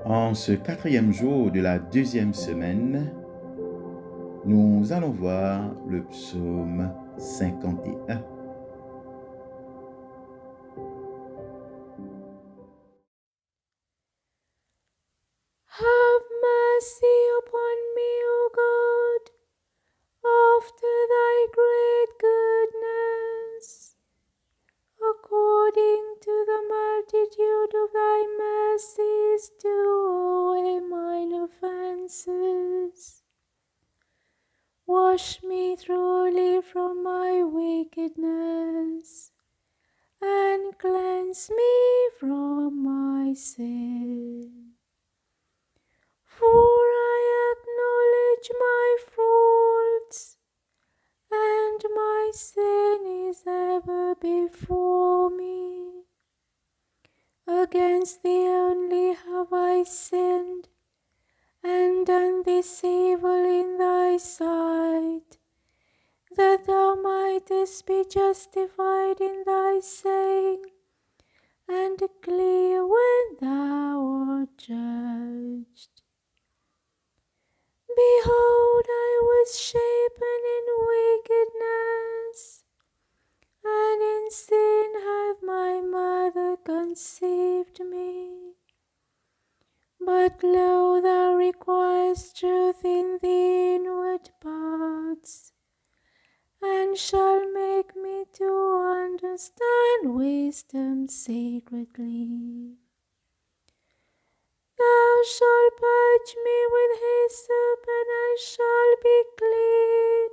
En ce quatrième jour de la deuxième semaine, nous allons voir le psaume 51. Have mercy upon me, O God, after thy great goodness. According to the multitude of thy mercies, do away mine offences. Wash me thoroughly from my wickedness, and cleanse me from my sin. For I acknowledge my faults, and my sin is ever before me. Against thee only have I sinned, and done this evil in thy sight, that thou mightest be justified in thy saying, and clear when thou art judged. Behold, I was shapen in wickedness, and in sin hath my mother conceived me. But lo, thou requirest truth in the inward parts, and shall make me to understand wisdom secretly. Thou shalt purge me with hyssop, and I shall be clean.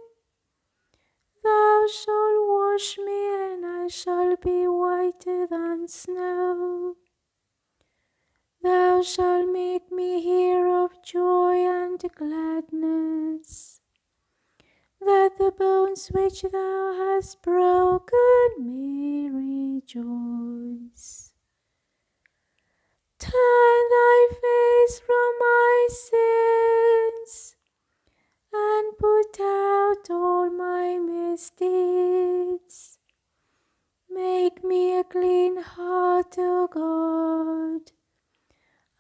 Thou shalt wash me, and I shall be whiter than snow. Thou shalt make me hear of joy and gladness, that the bones which thou hast broken may rejoice. Turn thy face from my sins, and put out all my misdeeds. Make me a clean heart, O God,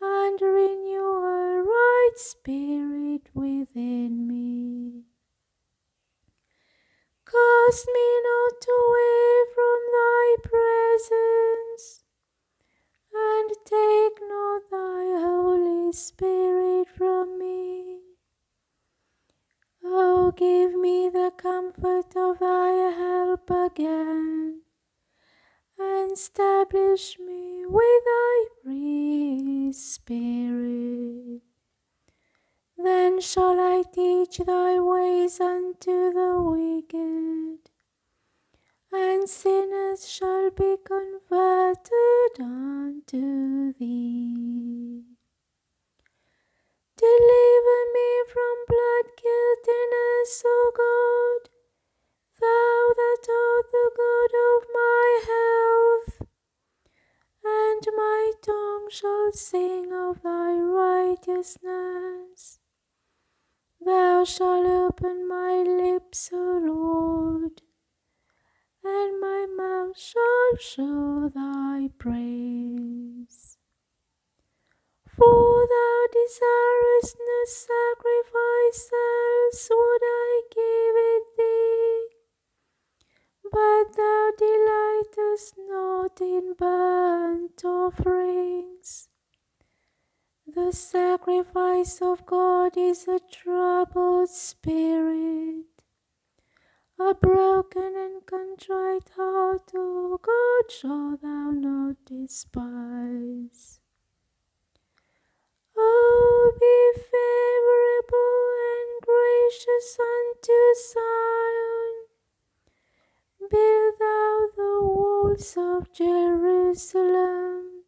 and renew a right spirit within me. Cast me not away from thy presence, and take not thy Holy Spirit from me. O give me the comfort of thy help again, and establish me with thy free Spirit. Then shall I teach thy ways unto the wicked, and sinners shall be converted unto thee. Deliver me from blood guiltiness, O God, thou that art the God of my health, and my tongue shall sing of thy righteousness. Thou shalt open my lips, O Lord, and my mouth shall show thy praise. For thou desirest no sacrifice, else would I give it thee. But thou delightest not in burnt offerings. The sacrifice of God is a troubled spirit. A broken and contrite heart, O God, shalt thou not despise. O be favorable and gracious unto Zion. Build thou the walls of Jerusalem.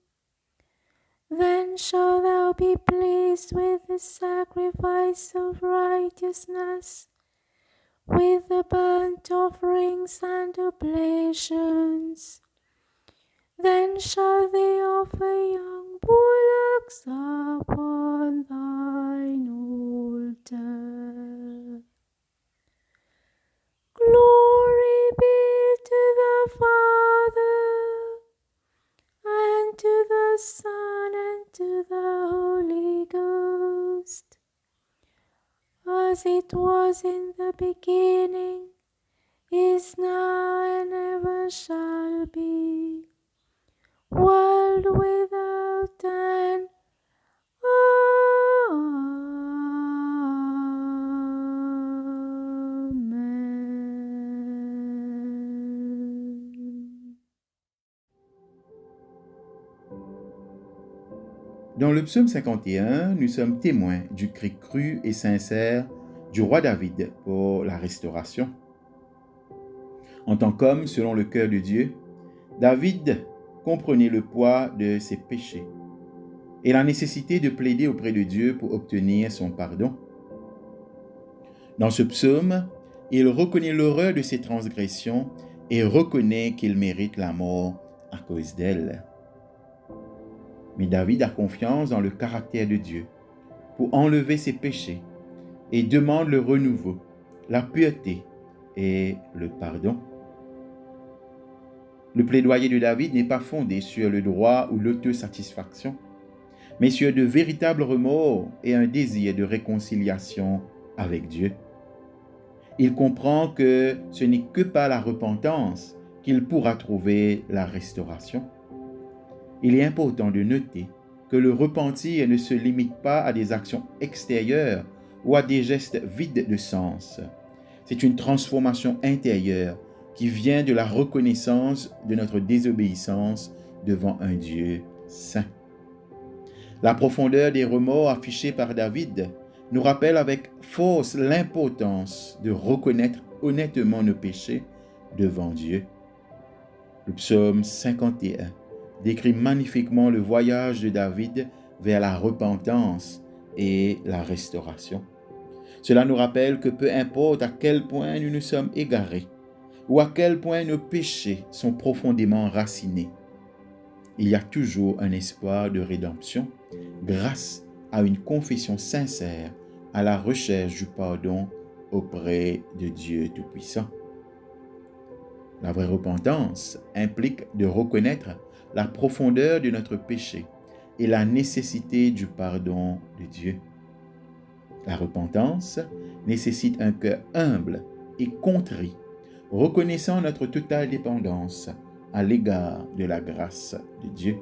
Then shalt thou be pleased with the sacrifice of righteousness, with the burnt offerings and oblations. Then shall they offer young bullocks upon thine altar. Glory be to the Father, and to the Son, and to the Holy as it was in the beginning, is now, and ever shall be, world without end. Amen. Dans le psaume 51, nous sommes témoins du cri cru et sincère du roi David pour la restauration. En tant qu'homme selon le cœur de Dieu, David comprenait le poids de ses péchés et la nécessité de plaider auprès de Dieu pour obtenir son pardon. Dans ce psaume, il reconnaît l'horreur de ses transgressions et reconnaît qu'il mérite la mort à cause d'elles. Mais David a confiance dans le caractère de Dieu pour enlever ses péchés et demande le renouveau, la pureté et le pardon. Le plaidoyer de David n'est pas fondé sur le droit ou l'autosatisfaction, mais sur de véritables remords et un désir de réconciliation avec Dieu. Il comprend que ce n'est que par la repentance qu'il pourra trouver la restauration. Il est important de noter que le repentir ne se limite pas à des actions extérieures ou à des gestes vides de sens. C'est une transformation intérieure qui vient de la reconnaissance de notre désobéissance devant un Dieu saint. La profondeur des remords affichés par David nous rappelle avec force l'importance de reconnaître honnêtement nos péchés devant Dieu. Le psaume 51 décrit magnifiquement le voyage de David vers la repentance et la restauration. Cela nous rappelle que peu importe à quel point nous nous sommes égarés ou à quel point nos péchés sont profondément enracinés, il y a toujours un espoir de rédemption grâce à une confession sincère à la recherche du pardon auprès de Dieu Tout-Puissant. La vraie repentance implique de reconnaître la profondeur de notre péché et la nécessité du pardon de Dieu. La repentance nécessite un cœur humble et contrit, reconnaissant notre totale dépendance à l'égard de la grâce de Dieu.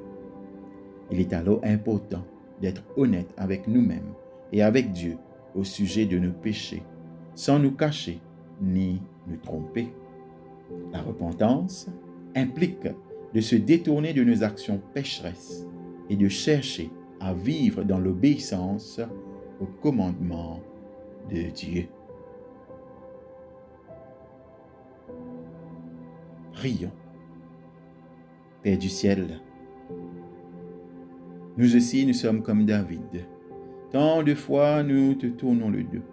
Il est alors important d'être honnête avec nous-mêmes et avec Dieu au sujet de nos péchés, sans nous cacher ni nous tromper. La repentance implique de se détourner de nos actions pécheresses et de chercher à vivre dans l'obéissance au commandement de Dieu. Prions. Père du ciel, nous aussi nous sommes comme David. Tant de fois nous te tournons le dos.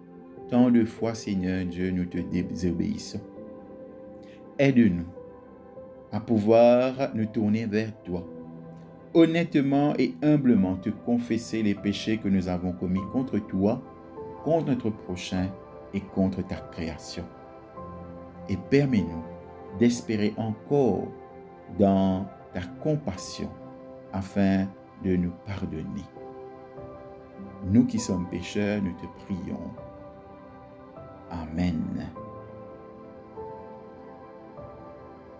Tant de fois, Seigneur Dieu, nous te désobéissons. Aide-nous à pouvoir nous tourner vers toi, honnêtement et humblement te confesser les péchés que nous avons commis contre toi, contre notre prochain et contre ta création. Et permets-nous d'espérer encore dans ta compassion afin de nous pardonner. Nous qui sommes pécheurs, nous te prions. Amen.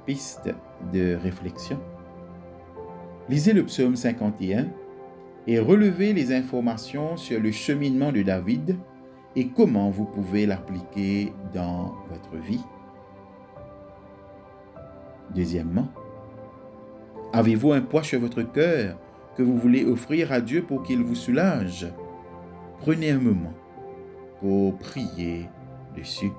Piste de réflexion. Lisez le psaume 51 et relevez les informations sur le cheminement de David et comment vous pouvez l'appliquer dans votre vie. Deuxièmement, avez-vous un poids sur votre cœur que vous voulez offrir à Dieu pour qu'il vous soulage? Prenez un moment pour prier dessus.